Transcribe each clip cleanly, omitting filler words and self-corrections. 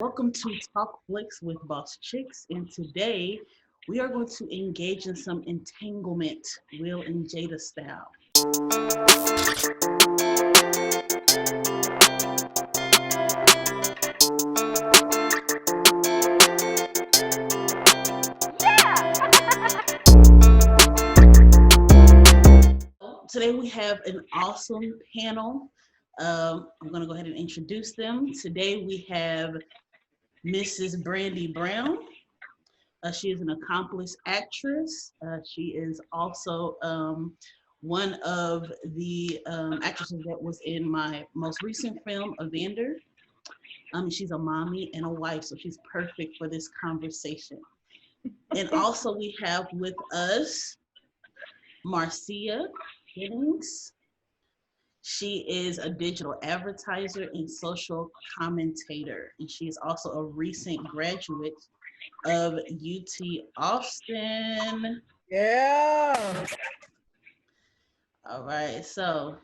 Welcome to Talk Flicks with Boss Chicks, and today we are going to engage in some entanglement, Will and Jada style. Today we have an awesome panel. I'm going to go ahead and introduce them. Today we have Mrs. Brandy Brown. She is an accomplished actress. She is also one of the actresses that was in my most recent film, Evander. She's a mommy and a wife, so she's perfect for this conversation. And also we have with us Marcia Jennings. She is a digital advertiser and social commentator, and she is also a recent graduate of UT Austin. Yeah. All right, so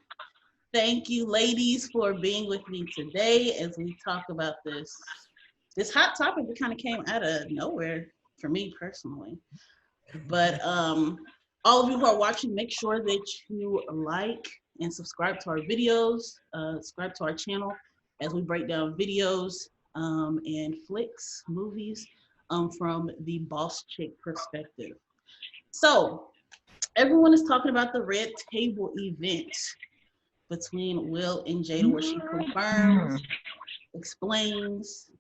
thank you, ladies, for being with me today as we talk about this hot topic that kind of came out of nowhere for me personally. But all of you who are watching, make sure that you like and subscribe to our videos, subscribe to our channel as we break down videos and flicks, movies from the boss chick perspective. So everyone is talking about the red table event between Will and Jada, where she confirms, explains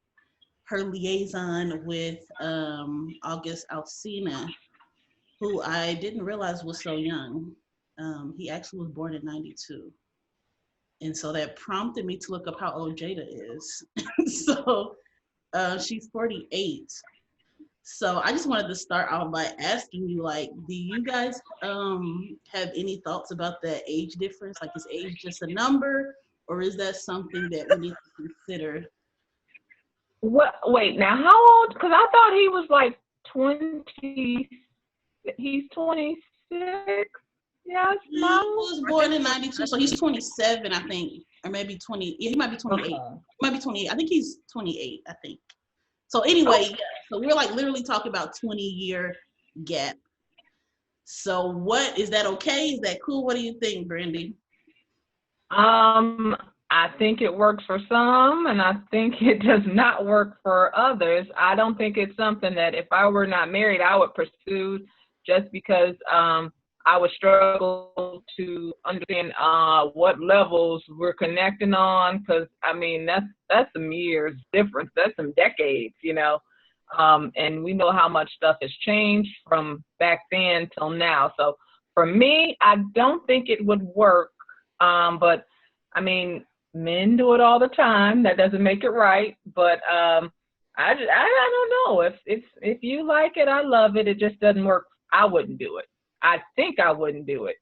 her liaison with August Alsina, who I didn't realize was so young. He actually was born in 92. And so that prompted me to look up how old Jada is. So she's 48. So I just wanted to start off by asking you, like, do you guys have any thoughts about that age difference? Like, is age just a number, or is that something that we need to consider? What? Wait, now how old? Because I thought he was like 20. He's 26. Yes, He no. was born in 92, so he's 27, I think, or maybe 20. Yeah, he might be 28. Okay. He might be 28. I think he's 28, I think. So anyway, yeah, so we're like literally talking about 20-year gap. So what, is that okay? Is that cool? What do you think, Brandy? I think it works for some, and I think it does not work for others. I don't think it's something that if I were not married, I would pursue, just because I would struggle to understand what levels we're connecting on, because I mean that's some years difference, that's some decades, and we know how much stuff has changed from back then till now. So for me, I don't think it would work, but I mean, men do it all the time. That doesn't make it right, but I don't know, if you like it, I love it. It just doesn't work. I wouldn't do it. I think I wouldn't do it.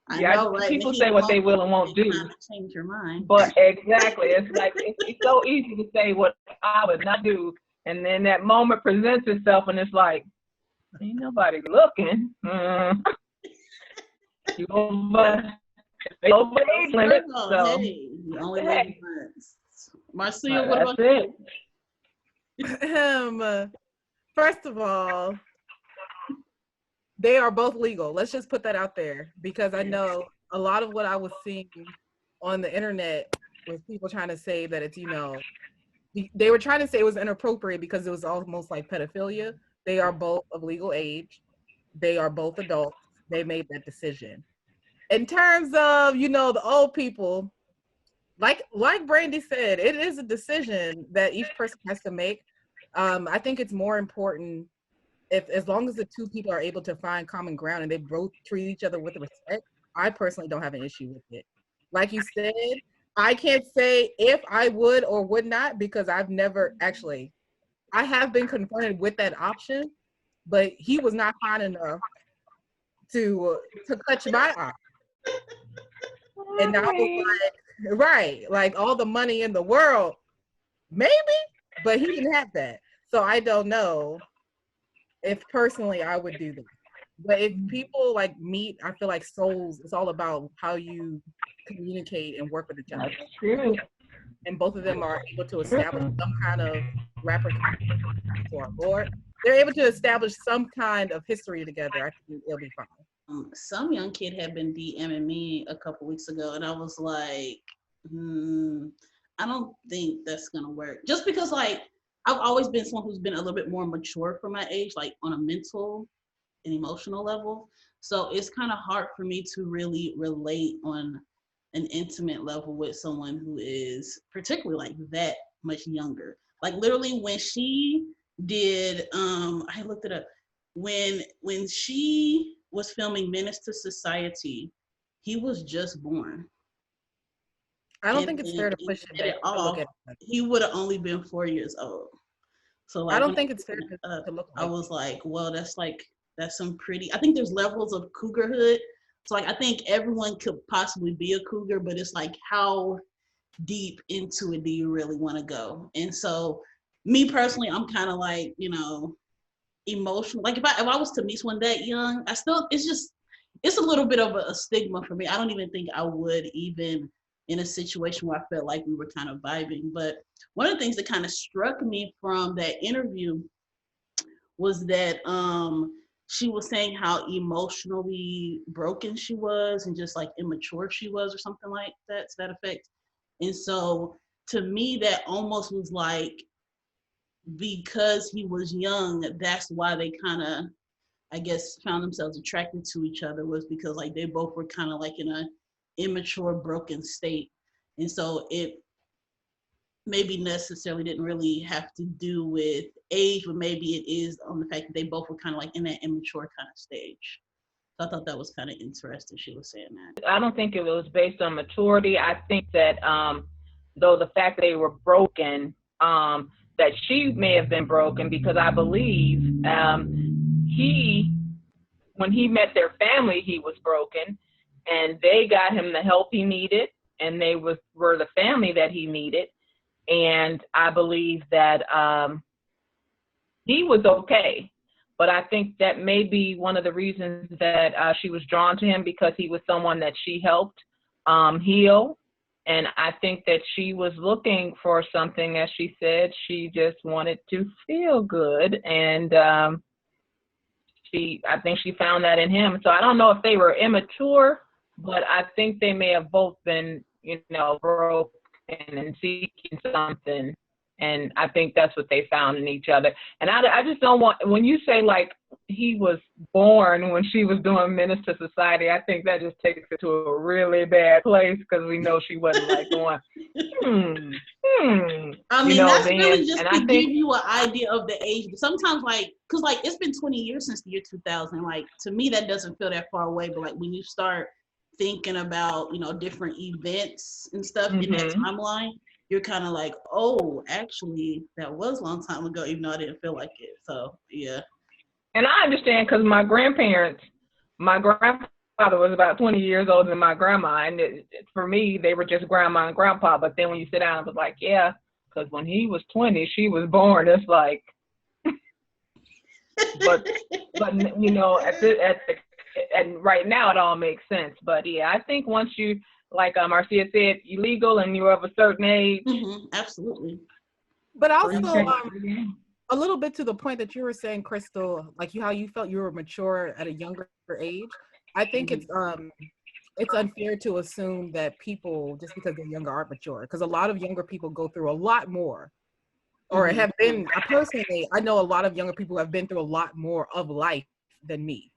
I know, right? People say what they will and won't do. Change your mind. But exactly, it's like it's so easy to say what I would not do, and then that moment presents itself, and it's like, ain't nobody looking. You over age limit, so hey, you only live once. Marcia, what about it. you? First of all, they are both legal. Let's just put that out there, because I know a lot of what I was seeing on the internet was people trying to say that it's, they were trying to say it was inappropriate because it was almost like pedophilia. They are both of legal age. They are both adults. They made that decision. In terms of, the old people, like Brandy said, it is a decision that each person has to make. I think it's more important if, as long as the two people are able to find common ground and they both treat each other with respect. I personally don't have an issue with it. Like you said, I can't say if I would or would not, because I've never actually, I have been confronted with that option, but he was not fine enough to touch my eye. And I was like, right, like all the money in the world, maybe, but he didn't have that. So I don't know if personally I would do that. But if people like meet, I feel like souls, it's all about how you communicate and work with each other. That's true. and both of them are able to establish some kind of rapper or lore, they're able to establish some kind of history together, I think it'll be fine. Some young kid had been DMing me a couple weeks ago, and I was like, I don't think that's gonna work. Just because, like, I've always been someone who's been a little bit more mature for my age, like on a mental and emotional level. So it's kind of hard for me to really relate on an intimate level with someone who is particularly like that much younger. Like literally when she did, I looked it up. When she was filming Menace to Society, he was just born. I don't And think it's then fair to he push it did it back to look off. at that. He would have only been 4 years old. So I like don't when I think was it's fair looking it up, to look I like was like, well, that's some pretty. I think there's levels of cougarhood. So like I think everyone could possibly be a cougar, but it's like how deep into it do you really want to go? And so me personally, I'm kind of like, emotional. Like if I was to meet someone that young, I still it's a little bit of a stigma for me. I don't even think I would even in a situation where I felt like we were kind of vibing. But one of the things that kind of struck me from that interview was that she was saying how emotionally broken she was and just like immature she was or something like that to that effect. And so to me that almost was like because he was young, that's why they kind of I guess found themselves attracted to each other was because like they both were kind of like in a immature, broken state. And so it maybe necessarily didn't really have to do with age, but maybe it is on the fact that they both were kind of like in that immature kind of stage. So I thought that was kind of interesting. She was saying that. I don't think it was based on maturity. I think that though the fact that they were broken, that she may have been broken because I believe he, when he met their family, he was broken, and they got him the help he needed, and they were the family that he needed, and I believe that he was okay. But I think that may be one of the reasons that she was drawn to him because he was someone that she helped heal. And I think that she was looking for something, as she said, she just wanted to feel good. And I think she found that in him. So I don't know if they were immature, but I think they may have both been, broken and seeking something. And I think that's what they found in each other. And I just don't want, when you say like he was born when she was doing Menace to Society, I think that just takes it to a really bad place because we know she wasn't like going, I mean, that's then, really just and to I think, give you an idea of the age. Sometimes, like, because like it's been 20 years since the year 2000. Like to me, that doesn't feel that far away. But like when you start thinking about different events and stuff in that timeline, you're kind of like, oh, actually, that was a long time ago, even though I didn't feel like it. So yeah. And I understand because my grandfather was about 20 years older than my grandma, and for me, they were just grandma and grandpa. But then when you sit down, it was like, yeah, because when he was 20, she was born. It's like, but and right now it all makes sense. But yeah, I think once you, like Marcia said, you legal and you're of a certain age. Absolutely. But also, a little bit to the point that you were saying, Crystal, like how you felt you were mature at a younger age. I think it's unfair to assume that people, just because they're younger, aren't mature. Because a lot of younger people go through a lot more, or have been. I know a lot of younger people have been through a lot more of life than me,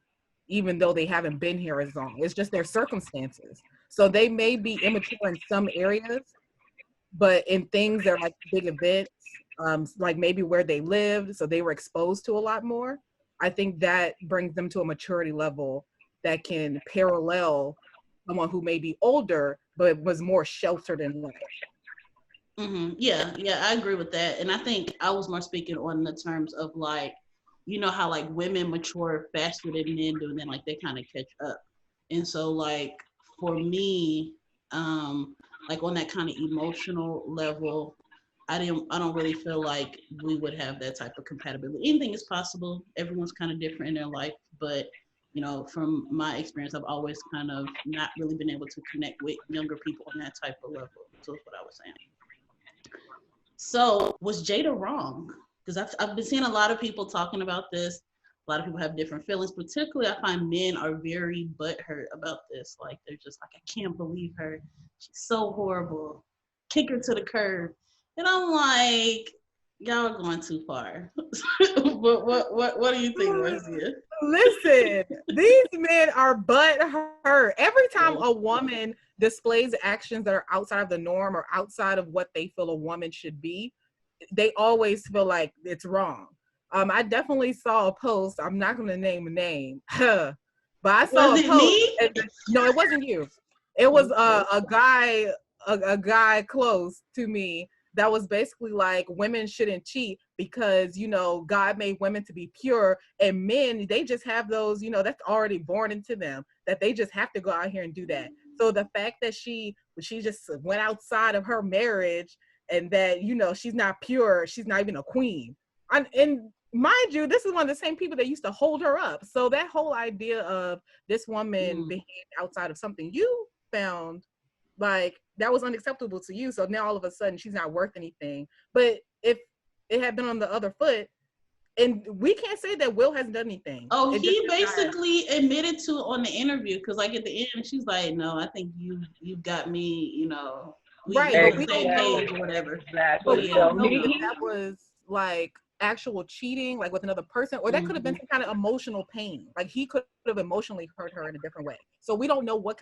even though they haven't been here as long. It's just their circumstances. So they may be immature in some areas, but in things that are like big events, like maybe where they lived, so they were exposed to a lot more. I think that brings them to a maturity level that can parallel someone who may be older, but was more sheltered in life. Yeah, I agree with that. And I think I was more speaking on the terms of like, how like women mature faster than men do, and then like they kind of catch up. And so like for me, like on that kind of emotional level, I don't really feel like we would have that type of compatibility. Anything is possible. Everyone's kind of different in their life, but from my experience, I've always kind of not really been able to connect with younger people on that type of level. So that's what I was saying. So was Jada wrong? Because I've been seeing a lot of people talking about this. A lot of people have different feelings. Particularly, I find men are very butthurt about this. Like they're just like, I can't believe her. She's so horrible. Kick her to the curb. And I'm like, y'all are going too far. What do you think, Marcia? Listen, these men are butthurt. Every time a woman displays actions that are outside of the norm or outside of what they feel a woman should be, they always feel like it's wrong. I definitely saw a post. I'm not going to name a name, but I saw Was a it post. me? No, it wasn't you. It was a guy close to me that was basically like women shouldn't cheat because, you know, God made women to be pure, and men, they just have those, you know, that's already born into them, that they just have to go out here and do that. So the fact that she just went outside of her marriage and that, you know, she's not pure, she's not even a queen. And mind you, this is one of the same people that used to hold her up. So that whole idea of this woman behaved outside of something you found, like, that was unacceptable to you. So now all of a sudden she's not worth anything. But if it had been on the other foot, and we can't say that Will hasn't done anything. Oh, It he just basically admitted to it on the interview because, like, at the end, she's like, "No, I think you've got me. You know, right, we're but on we the same don't know. page or whatever." Exactly. But we Yeah, don't know you if know. that was like actual cheating, like with another person, or that could have been some kind of emotional pain. Like he could have emotionally hurt her in a different way. So we don't know what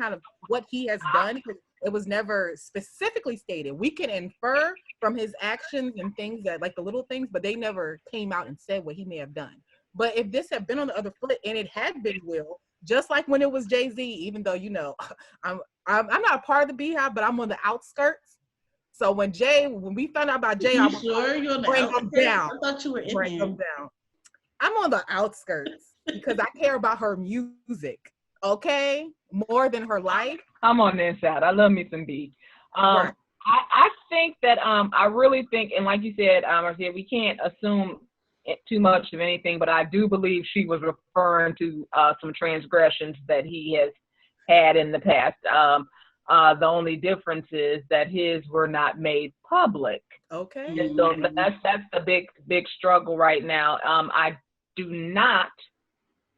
he has done. It was never specifically stated. We can infer from his actions and things that, like the little things, but they never came out and said what he may have done. But if this had been on the other foot and it had been Will, just like when it was Jay-Z, even though, you know, I'm not a part of the Beehive, but I'm on the outskirts. So when we found out about Jay, You I was sure like, you're on the bring him outskirts? down. I thought you were in Bring there. him down. I'm on the outskirts because I care about her music, okay? More than her life. I'm on the inside. I love me some B. Right. I think that I really think, and like you said, Marcia, we can't assume too much of anything, but I do believe she was referring to some transgressions that he has had in the past. The only difference is that his were not made public. Okay. And so that's the big struggle right now. I do not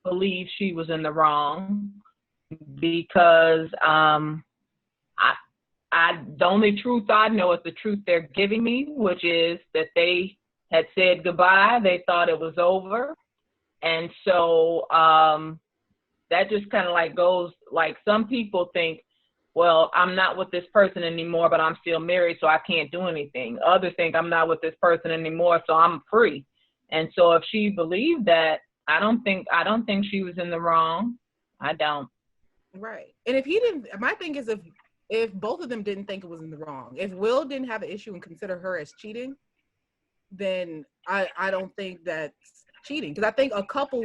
believe she was in the wrong because the only truth I know is the truth they're giving me, which is that they had said goodbye. They thought it was over. And so that just kind of like goes, like some people think, well, I'm not with this person anymore, but I'm still married, so I can't do anything. Others think I'm not with this person anymore, so I'm free. And so if she believed that, I don't think she was in the wrong. I don't. Right. And if he didn't, my thing is if both of them didn't think it was in the wrong, if Will didn't have an issue and consider her as cheating, then I don't think that's cheating. Because I think a couple,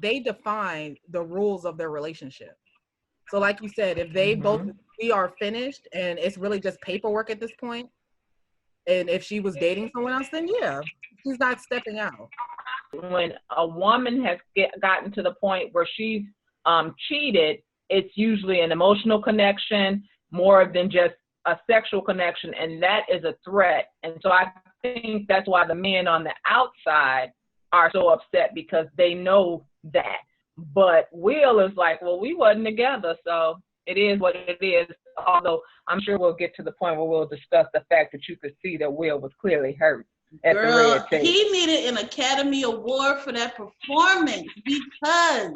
they define the rules of their relationship. So like you said, if they both, we are finished and it's really just paperwork at this point, and if she was dating someone else, then yeah, she's not stepping out. When a woman has gotten to the point where she's cheated, it's usually an emotional connection more than just a sexual connection, and that is a threat. And so I think that's why the men on the outside are so upset, because they know that. But Will is like, well, we wasn't together, so it is what it is. Although I'm sure we'll get to the point where we'll discuss the fact that you could see that Will was clearly hurt at the red table. He needed an Academy Award for that performance, because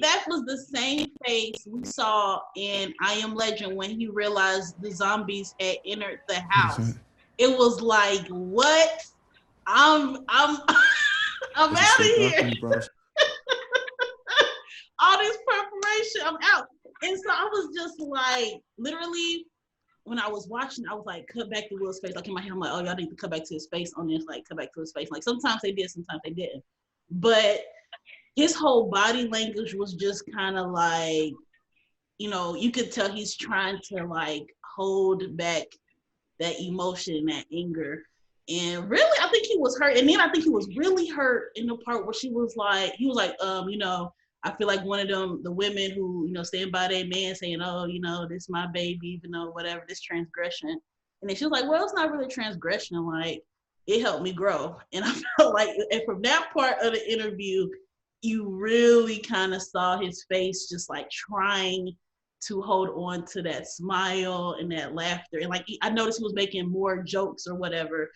that was the same face we saw in I Am Legend when he realized the zombies had entered the house. It was like, what? I'm I'm out of here. All this preparation, I'm out. And so I was just like, literally, when I was watching, I was like, cut back to Will's face. Like in my head, I'm like, oh, y'all need to cut back to his face on this. Like, cut back to his face. Like sometimes they did, sometimes they didn't. But his whole body language was just kind of like, you know, you could tell he's trying to like hold back that emotion, that anger. And really, I think he was hurt. And then I think he was really hurt in the part where he was like, you know, I feel like one of them, the women who, you know, stand by their man saying, oh, you know, this is my baby, even though whatever, this transgression. And then she was like, well, it's not really transgression. Like, it helped me grow. And I felt like, and from that part of the interview, you really kind of saw his face just like trying to hold on to that smile and that laughter. And like, I noticed he was making more jokes or whatever.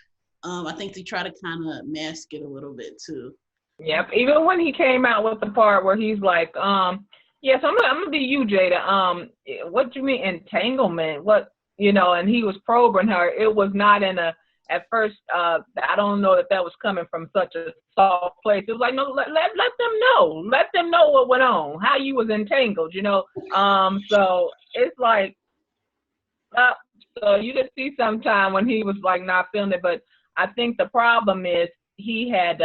I think to try to kind of mask it a little bit too. Yep. Even when he came out with the part where he's like, yes, I'm gonna be you, Jada. What do you mean entanglement? What, and he was probing her. It was not in a, at first, I don't know if that was coming from such a soft place. It was like, no, let them know. Let them know what went on, how you was entangled, So it's like, so you just see sometime when he was like not feeling it. But I think the problem is he had,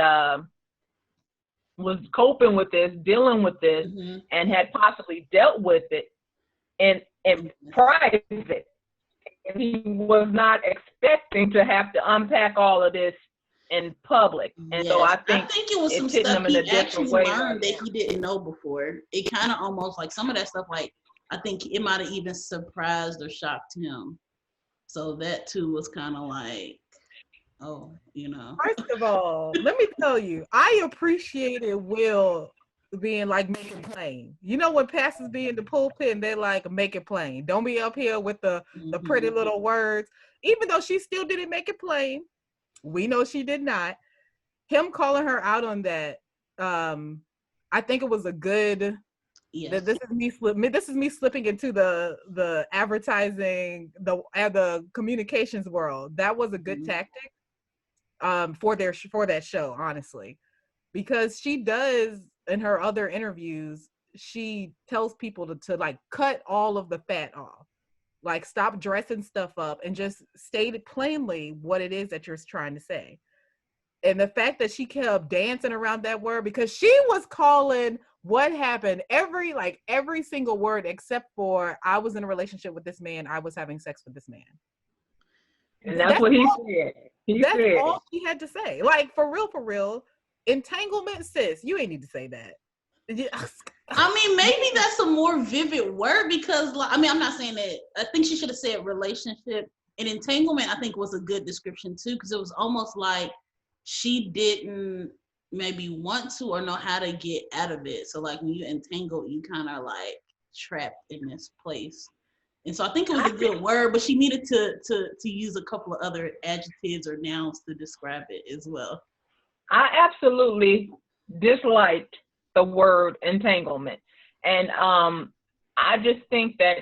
was coping with this, dealing with this, and had possibly dealt with it in private. And he was not expecting to have to unpack all of this in public. And so I think it was some stuff he actually learned that he didn't know before. It kind of almost like some of that stuff, like I think it might have even surprised or shocked him. So that too was kind of like, oh, First of all, let me tell you, I appreciated Will being like, make it plain. When pastors be in the pulpit and they're like, make it plain. Don't be up here with the pretty little words. Even though she still didn't make it plain, we know she did not. Him calling her out on that, I think it was a good. Yes. This is me slipping into the advertising, the communications world. That was a good tactic. For that show, honestly, because she does in her other interviews, she tells people to like cut all of the fat off, like stop dressing stuff up and just state plainly what it is that you're trying to say. And the fact that she kept dancing around that word, because she was calling what happened every single word except for, I was in a relationship with this man, I was having sex with this man. And that's what he said. That's all she had to say. Like, for real, entanglement, sis, you ain't need to say that. I mean, maybe that's a more vivid word because, I'm not saying that. I think she should have said relationship. And entanglement, I think, was a good description too, because it was almost like she didn't maybe want to or know how to get out of it. So, like, when you entangle, you kind of like trapped in this place. And so I think it was a good word, but she needed to use a couple of other adjectives or nouns to describe it as well. I absolutely disliked the word entanglement. And I just think that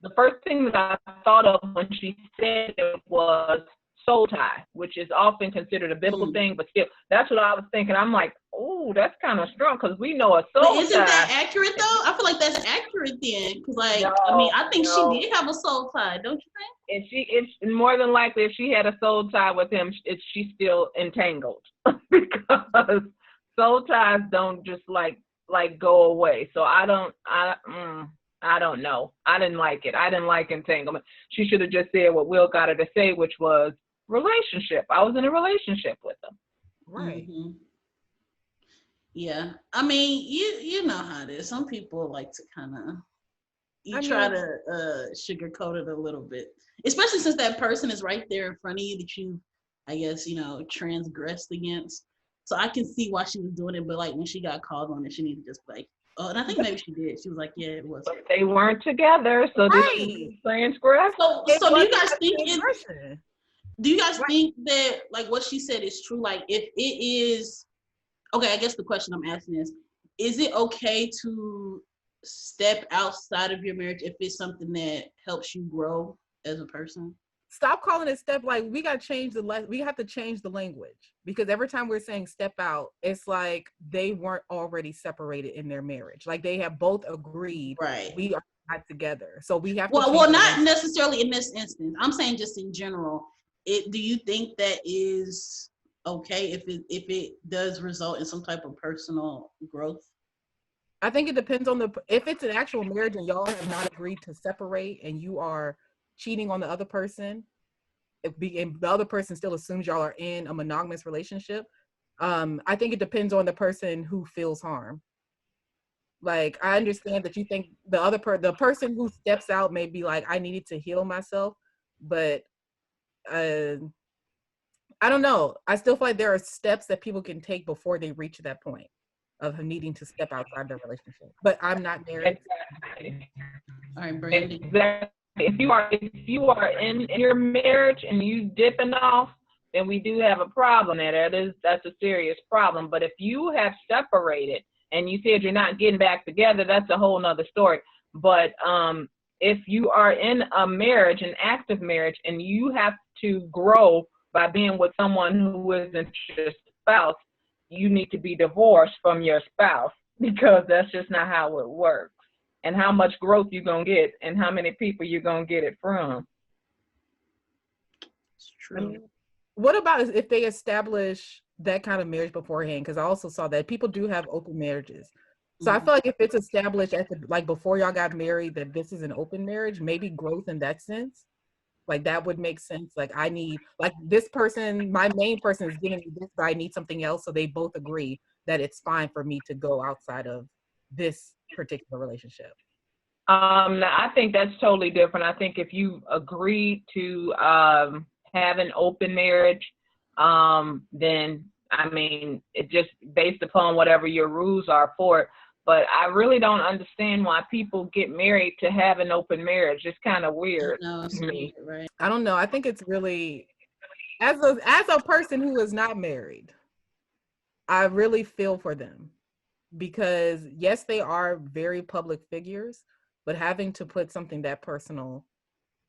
the first thing that I thought of when she said it was soul tie, which is often considered a biblical thing, but still, that's what I was thinking. I'm like, oh, that's kind of strong, because we know a soul tie. But isn't that accurate though? I feel like that's accurate then, because I think she did have a soul tie, don't you think? And it's more than likely, if she had a soul tie with him, she's still entangled because soul ties don't just like go away. So I don't know. I didn't like it. I didn't like entanglement. She should have just said what Will got her to say, which was relationship. I was in a relationship with him. Right. Mm-hmm. Yeah. I mean, you know how it is. Some people like to kind of try to sugarcoat it a little bit, especially since that person is right there in front of you that you, I guess, transgressed against. So I can see why she was doing it, but like when she got called on it, she needed to just like, oh, and I think maybe she did. She was like, yeah, it was. But they weren't together, so they transgressed. So do you guys think do you guys think that like what she said is true? Like if it is, okay, I guess the question I'm asking is it okay to step outside of your marriage if it's something that helps you grow as a person? Stop calling it step. Like, we got to change we have to change the language, because every time we're saying step out, it's like they weren't already separated in their marriage. Like, they have both agreed, right, we are not together. So we have well not necessarily in this instance. I'm saying just in general. Do you think that is okay if it does result in some type of personal growth? I think it depends on if it's an actual marriage and y'all have not agreed to separate and you are cheating on the other person, and the other person still assumes y'all are in a monogamous relationship, I think it depends on the person who feels harm. Like, I understand that you think the person who steps out may be like, I needed to heal myself, but uh, I don't know. I still feel like there are steps that people can take before they reach that point of needing to step outside their relationship. But I'm not married. Exactly. All right, Brandy. Exactly. If you are in your marriage and you dipping off, then we do have a problem there. That's a serious problem. But if you have separated and you said you're not getting back together, that's a whole nother story. But if you are in a marriage, an active marriage, and you have to grow by being with someone who isn't your spouse, you need to be divorced from your spouse because that's just not how it works. And how much growth you're going to get and how many people you're going to get it from. It's true. What about if they establish that kind of marriage beforehand? Because I also saw that people do have open marriages. So I feel like if it's established at the, like before y'all got married that this is an open marriage, maybe growth in that sense, like that would make sense. Like I need, like this person, my main person is giving me this, but I need something else. So they both agree that it's fine for me to go outside of this particular relationship. I think that's totally different. I think if you agree to have an open marriage, then I mean, it just based upon whatever your rules are for it. But I really don't understand why people get married to have an open marriage. It's kind of weird to me. Right? I don't know. I think it's really, as a person who is not married, I really feel for them because yes, they are very public figures, but having to put something that personal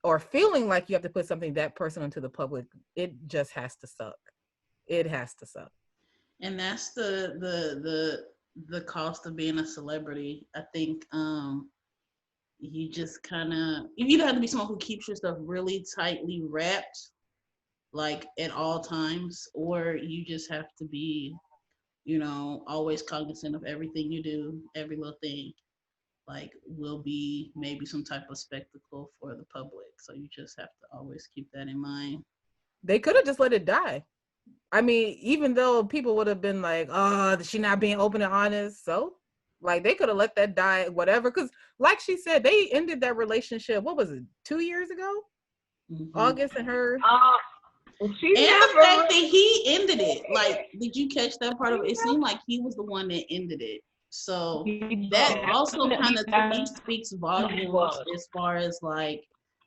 or feeling like you have to put something that personal into the public, it just has to suck. It has to suck. And that's the cost of being a celebrity. I think you just kind of, you either have to be someone who keeps your stuff really tightly wrapped, like at all times, or you just have to be, always cognizant of everything you do, every little thing. Like will be maybe some type of spectacle for the public. So you just have to always keep that in mind. They could have just let it die. I mean, even though people would have been like, oh, she not being open and honest. So, like, they could have let that die, whatever. Because, like she said, they ended that relationship, what was it, 2 years ago? August and her. And the fact that he ended it. Like, did you catch that part of it? It seemed like he was the one that ended it. So that also kind of to me speaks volumes as far as like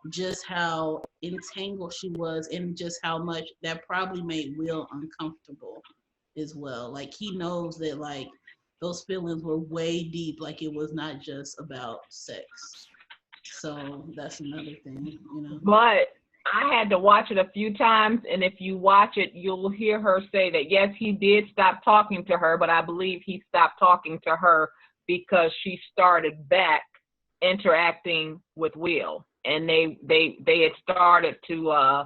just how entangled she was and just how much that probably made Will uncomfortable as well. Like he knows that like those feelings were way deep, like it was not just about sex. So that's another thing, But I had to watch it a few times, and if you watch it, you'll hear her say that yes, he did stop talking to her, but I believe he stopped talking to her because she started back interacting with Will, and they had started to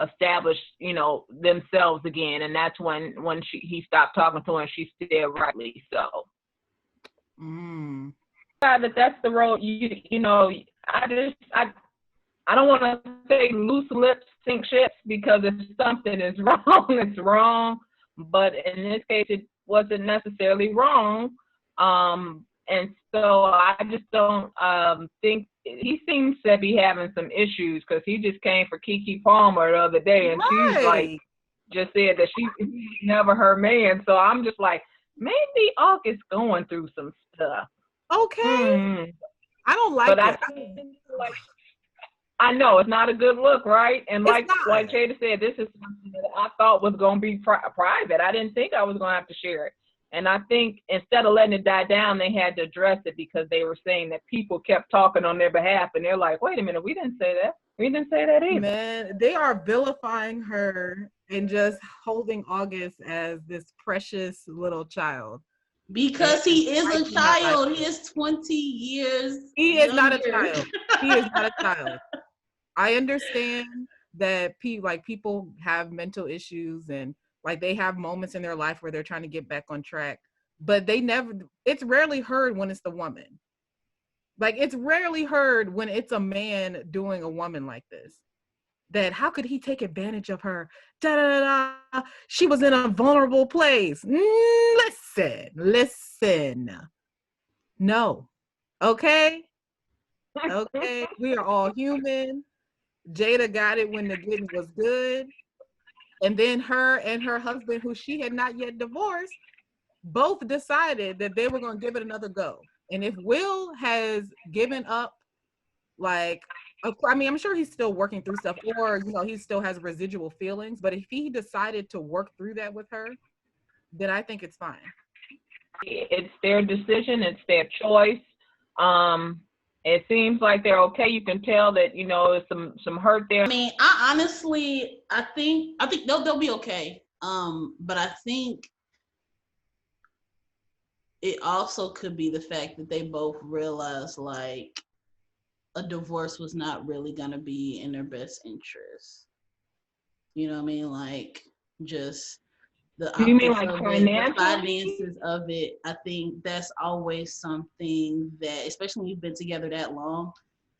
establish, themselves again, and that's when he stopped talking to her, and she said rightly so. That's the road. I don't want to say loose lips sink ships because if something is wrong, it's wrong. But in this case, it wasn't necessarily wrong. And so I just don't think he seems to be having some issues because he just came for Keke Palmer the other day and she's like just said that she's never her man. So I'm just like, maybe August going through some stuff. Okay. I don't like but it. I know it's not a good look, right? And like Jada said, this is something that I thought was going to be private. I didn't think I was going to have to share it. And I think instead of letting it die down, they had to address it because they were saying that people kept talking on their behalf. And they're like, wait a minute, we didn't say that. We didn't say that either. Man, they are vilifying her and just holding August as this precious little child. Because he is a child. He is 20 years. He is not a child. He is not a child. I understand that people have mental issues and like they have moments in their life where they're trying to get back on track, but it's rarely heard when it's the woman. Like it's rarely heard when it's a man doing a woman like this. That how could he take advantage of her? Da da da da. She was in a vulnerable place. Listen. No. Okay. We are all human. Jada got it when the getting was good. And then her and her husband, who she had not yet divorced, both decided that they were going to give it another go. And if Will has given up, like, I mean, I'm sure he's still working through stuff, or, you know, he still has residual feelings. But if he decided to work through that with her, then I think it's fine. It's their decision. It's their choice. It seems like they're okay. You can tell that, you know, there's some hurt there. I mean, I think they'll be okay. But I think it also could be the fact that they both realize like a divorce was not really gonna be in their best interest. You know what I mean? Like just the Do you mean optics like of it, the financially? finances of it. I think that's always something that, especially when you've been together that long,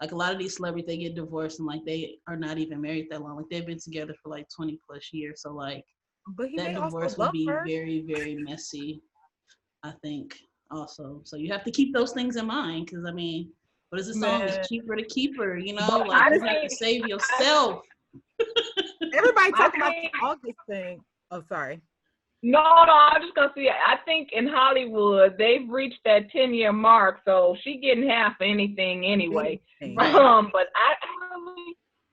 like a lot of these celebrities, they get divorced and like they are not even married that long. Like they've been together for like 20 plus years. So like But he that may also divorce would love be her. very, very messy, I think, also. So you have to keep those things in mind because I mean, what is the song? It's Man, cheaper to keep her, you know? But Like I you have to think, save yourself. everybody I talking about the think, August thing. Oh, sorry. no, I'm just gonna say, I think in Hollywood they've reached that 10-year mark, so she getting half of anything anyway. Right. But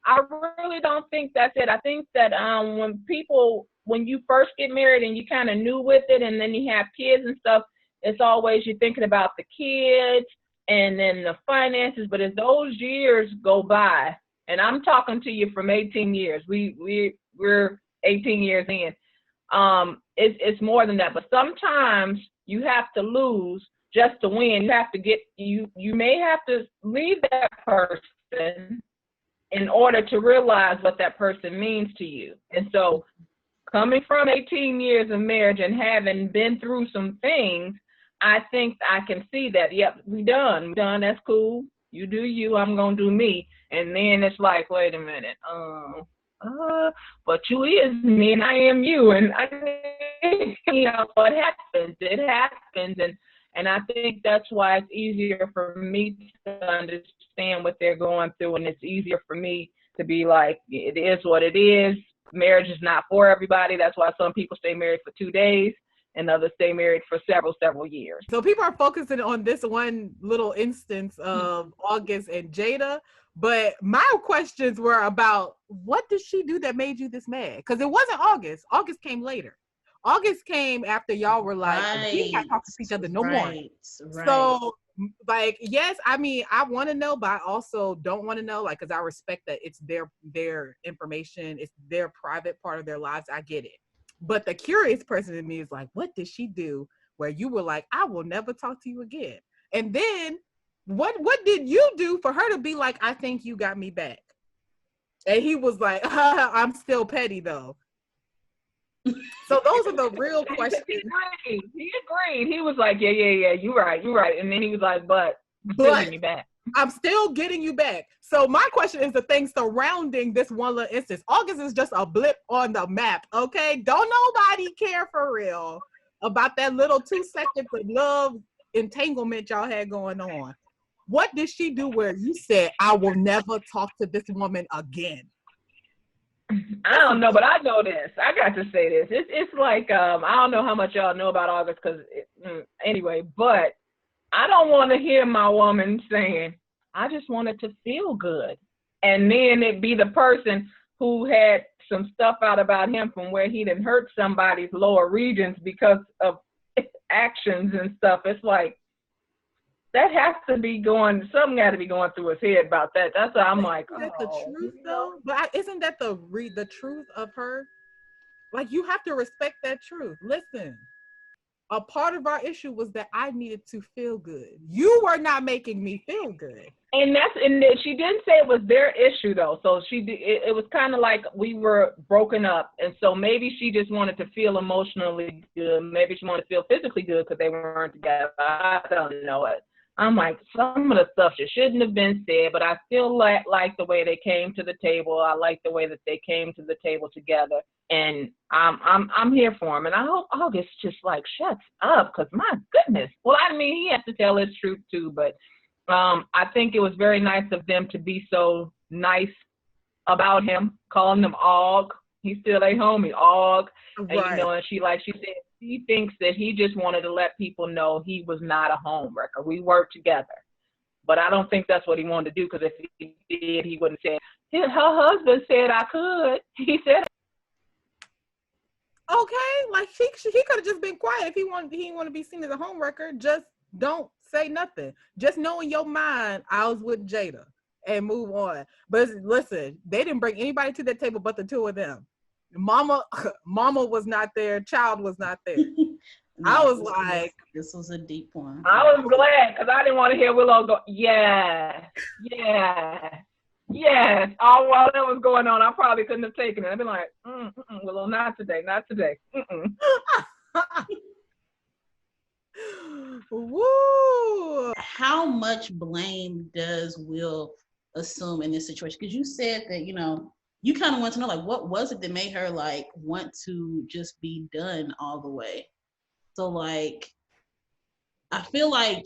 I really don't think that's it. I think that when you first get married and you kind of new with it, and then you have kids and stuff, it's always you're thinking about the kids and then the finances. But as those years go by, and I'm talking to you from 18 years, we're 18 years in. It's more than that. But sometimes you have to lose just to win. You may have to leave that person in order to realize what that person means to you. And so coming from 18 years of marriage and having been through some things, I think I can see that, yep, we done, that's cool. You do you, I'm going to do me. And then it's like, wait a minute, but you is me and I am you. And you know, what happens, it happens. And I think that's why it's easier for me to understand what they're going through. And it's easier for me to be like, it is what it is. Marriage is not for everybody. That's why some people stay married for 2 days and others stay married for several years. So people are focusing on this one little instance of August and Jada. But my questions were about, what did she do that made you this mad? Because it wasn't August. August came later. August came after y'all were like, we can't talk to each other no more. Right. So, like, yes, I mean, I want to know, but I also don't want to know, like, because I respect that it's their information, it's their private part of their lives. I get it. But the curious person in me is like, what did she do where you were like, I will never talk to you again? And then what did you do for her to be like, I think you got me back? And he was like, I'm still petty though. So those are the real questions. He agreed. He was like, yeah, you're right. And then he was like, but still getting me back. I'm still getting you back. So my question is the things surrounding this one little instance. August is just a blip on the map, okay? Don't nobody care for real about that little 2 seconds of love entanglement y'all had going on. What did she do where you said, I will never talk to this woman again? I don't know, but I know this. I got to say this. It's like, I don't know how much y'all know about August, because anyway, but I don't want to hear my woman saying, I just wanted to feel good. And then it be the person who had some stuff out about him from where he didn't hurt somebody's lower regions because of actions and stuff. It's like, that has to be something got to be going through his head about that. That's why I'm like, isn't that the truth though? But isn't that the truth of her? Like, you have to respect that truth. Listen, a part of our issue was that I needed to feel good. You were not making me feel good. And she didn't say it was their issue though. So it was kind of like we were broken up. And so maybe she just wanted to feel emotionally good. Maybe she wanted to feel physically good because they weren't together. I don't know it. I'm like, some of the stuff that shouldn't have been said, but I still like the way they came to the table. I like the way that they came to the table together, and I'm here for him. And I hope August just like shuts up, because my goodness. Well, I mean, he has to tell his truth too, but I think it was very nice of them to be so nice about him, calling him Og. He's still a homie, Og. And Right. and she said she thinks that he just wanted to let people know he was not a home wrecker. We worked together. But I don't think that's what he wanted to do, because if he did, he wouldn't say, her husband said I could. He said, Okay, like he could have just been quiet if he didn't want to be seen as a homewrecker. Just don't say nothing. Just know in your mind, I was with Jada, and move on. But listen, they didn't bring anybody to that table but the two of them. Mama was not there. Child was not there. No, I was like, this was a deep one. I was glad, because I didn't want to hear Willow go, yeah, yeah, yes. All while that was going on, I probably couldn't have taken it. I'd been like, Willow, not today, not today. woo. How much blame does Will assume in this situation? Because you said that, you kind of want to know, like, what was it that made her, like, want to just be done all the way? So, like, I feel like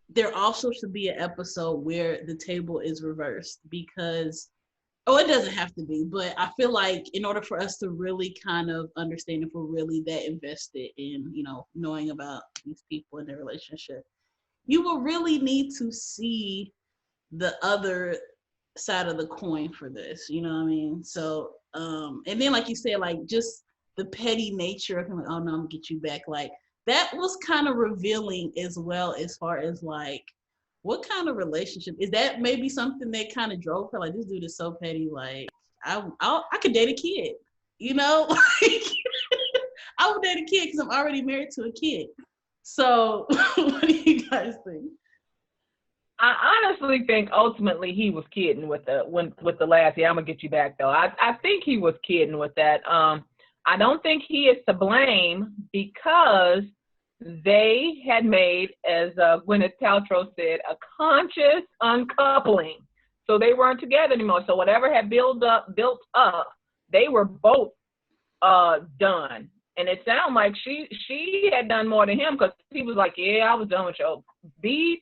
there also should be an episode where the table is reversed, because it doesn't have to be, but I feel like in order for us to really kind of understand if we're really that invested in, knowing about these people and their relationship, you will really need to see the other side of the coin for this. You know what I mean? So, and then like you said, like, just the petty nature of him, like, oh no, I'm gonna get you back. Like, that was kind of revealing as well, as far as like, what kind of relationship is that? Maybe something that kind of drove her, like, this dude is so petty. Like, I could date a kid, like, I would date a kid because I'm already married to a kid. So, what do you guys think? I honestly think ultimately he was kidding with the last. Yeah, I'm gonna get you back though. I think he was kidding with that. I don't think he is to blame, because they had made, as Gwyneth Paltrow said, a conscious uncoupling. So they weren't together anymore. So whatever had built up, they were both done. And it sounded like she had done more than him, because he was like, yeah, I was done with your beef.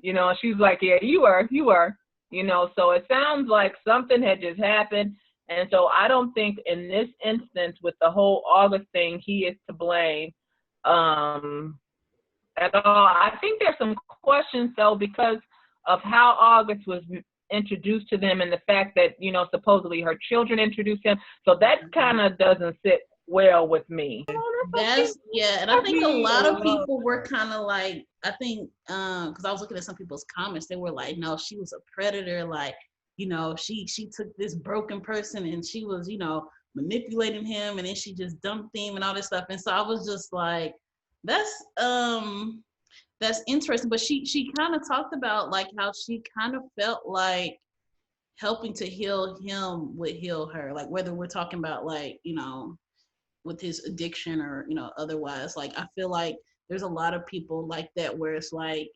She was like, yeah, you were. So it sounds like something had just happened. And so I don't think in this instance with the whole August thing, he is to blame at all. I think there's some questions though, because of how August was introduced to them, and the fact that, supposedly her children introduced him. So that kind of doesn't sit well with me. And I think a lot of people were kind of like, I think, because I was looking at some people's comments, they were like, no, she was a predator, like, she took this broken person and she was, manipulating him, and then she just dumped him and all this stuff. And so I was just like, that's interesting. But she kind of talked about like how she kind of felt like helping to heal him would heal her, like, whether we're talking about like, with his addiction or, otherwise. Like, I feel like there's a lot of people like that, where it's like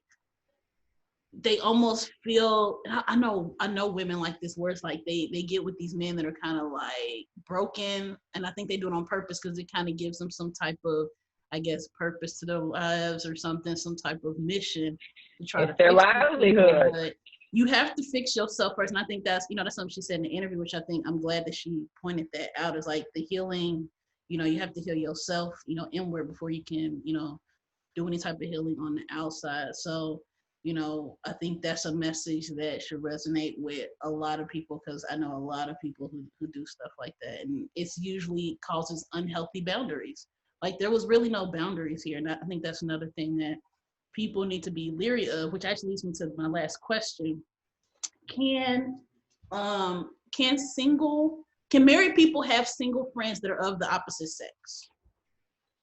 they almost feel, I know women like this, where it's like they get with these men that are kind of like broken, and I think they do it on purpose, because it kind of gives them some type of, I guess, purpose to their lives or something, some type of mission to try to their fix livelihood. But you have to fix yourself first. And I think that's, that's something she said in the interview, which I think I'm glad that she pointed that out, is like the healing, you have to heal yourself, inward before you can, do any type of healing on the outside. So, I think that's a message that should resonate with a lot of people, because I know a lot of people who do stuff like that. And it's usually causes unhealthy boundaries. Like, there was really no boundaries here. And I think that's another thing that people need to be leery of, which actually leads me to my last question. Can married people have single friends that are of the opposite sex?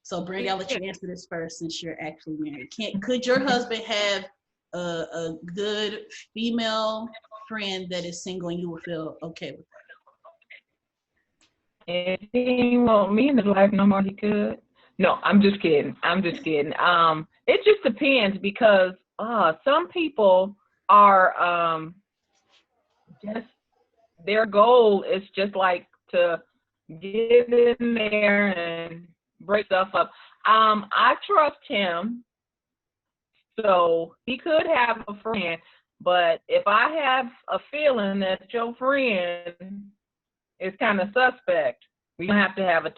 So Brandy, I'll let you answer this first, since you're actually married. Could your husband have a good female friend that is single, and you would feel okay with that? If he didn't want me in his life no more, he could. No, I'm just kidding. It just depends, because some people are just, their goal is just like to get in there and break stuff up. I trust him, so he could have a friend. But if I have a feeling that your friend is kind of suspect, we have to have a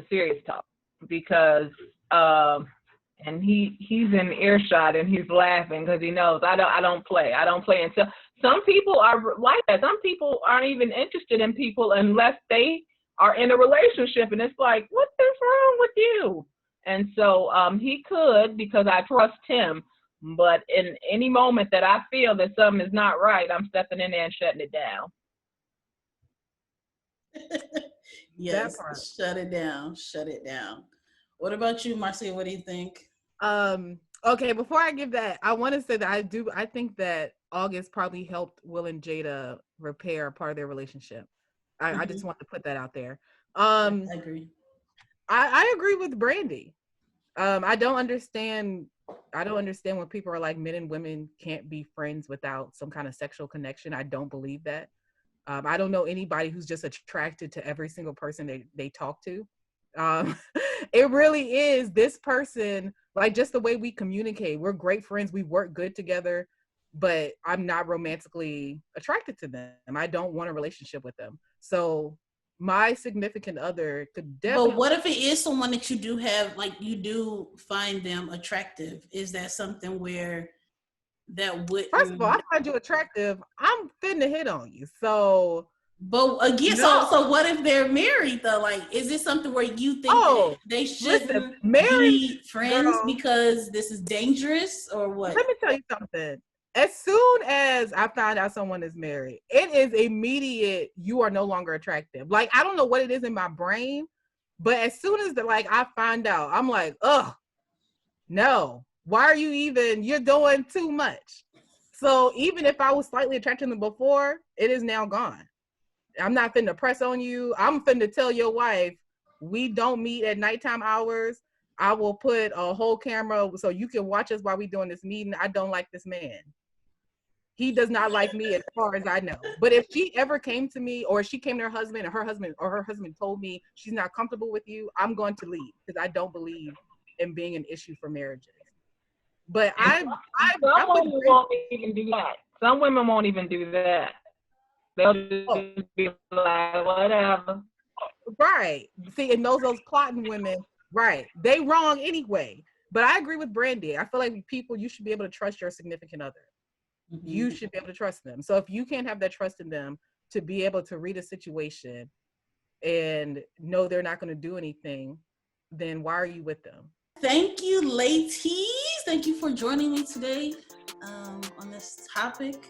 serious talk, because and he's in earshot and he's laughing because he knows I don't play. And so some people are like that. Some people aren't even interested in people unless they are in a relationship, and it's like, what is wrong with you? And so he could, because I trust him. But in any moment that I feel that something is not right, I'm stepping in there and shutting it down. Yes, shut it down. Shut it down. What about you, Marcia? What do you think? Okay, before I give that, I want to say that I think that August probably helped Will and Jada repair part of their relationship. I just want to put that out there. I agree. I agree with Brandy. I don't understand when people are like, men and women can't be friends without some kind of sexual connection. I don't believe that. I don't know anybody who's just attracted to every single person they talk to. It really is this person, like, just the way we communicate. We're great friends. We work good together, but I'm not romantically attracted to them. I don't want a relationship with them. So my significant other could definitely. But what if it is someone that you do have, like, you do find them attractive? Is that something where that would? First of all, I find you attractive. I'm finna hit on you. So. But again, no. so what if they're married though? Like, is this something where you think that they shouldn't be friends because this is dangerous, or what? Let me tell you something. As soon as I find out someone is married, it is immediate. You are no longer attractive. Like, I don't know what it is in my brain, but as soon as I find out, I'm like, ugh, no. Why are you even? You're doing too much. So even if I was slightly attracted to them before, it is now gone. I'm not finna press on you. I'm finna tell your wife, we don't meet at nighttime hours. I will put a whole camera so you can watch us while we doing this meeting. I don't like this man. He does not like me as far as I know. But if she ever came to me, or she came to her husband and her husband told me she's not comfortable with you, I'm going to leave, because I don't believe in being an issue for marriages. But some women won't even do that. Some women won't even do that. They'll just be like, whatever. Right. See, and those plotting women, right, they wrong anyway. But I agree with Brandy. I feel like you should be able to trust your significant other. Mm-hmm. You should be able to trust them. So if you can't have that trust in them to be able to read a situation and know they're not going to do anything, then why are you with them? Thank you, ladies. Thank you for joining me today on this topic.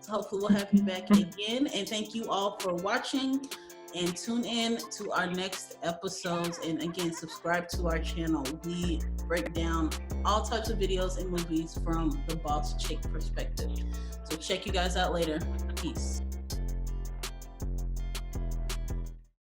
Hopefully we'll have you back again. And thank you all for watching, and tune in to our next episodes. And again, subscribe to our channel. We break down all types of videos and movies from the boss chick perspective. So check you guys out later. Peace.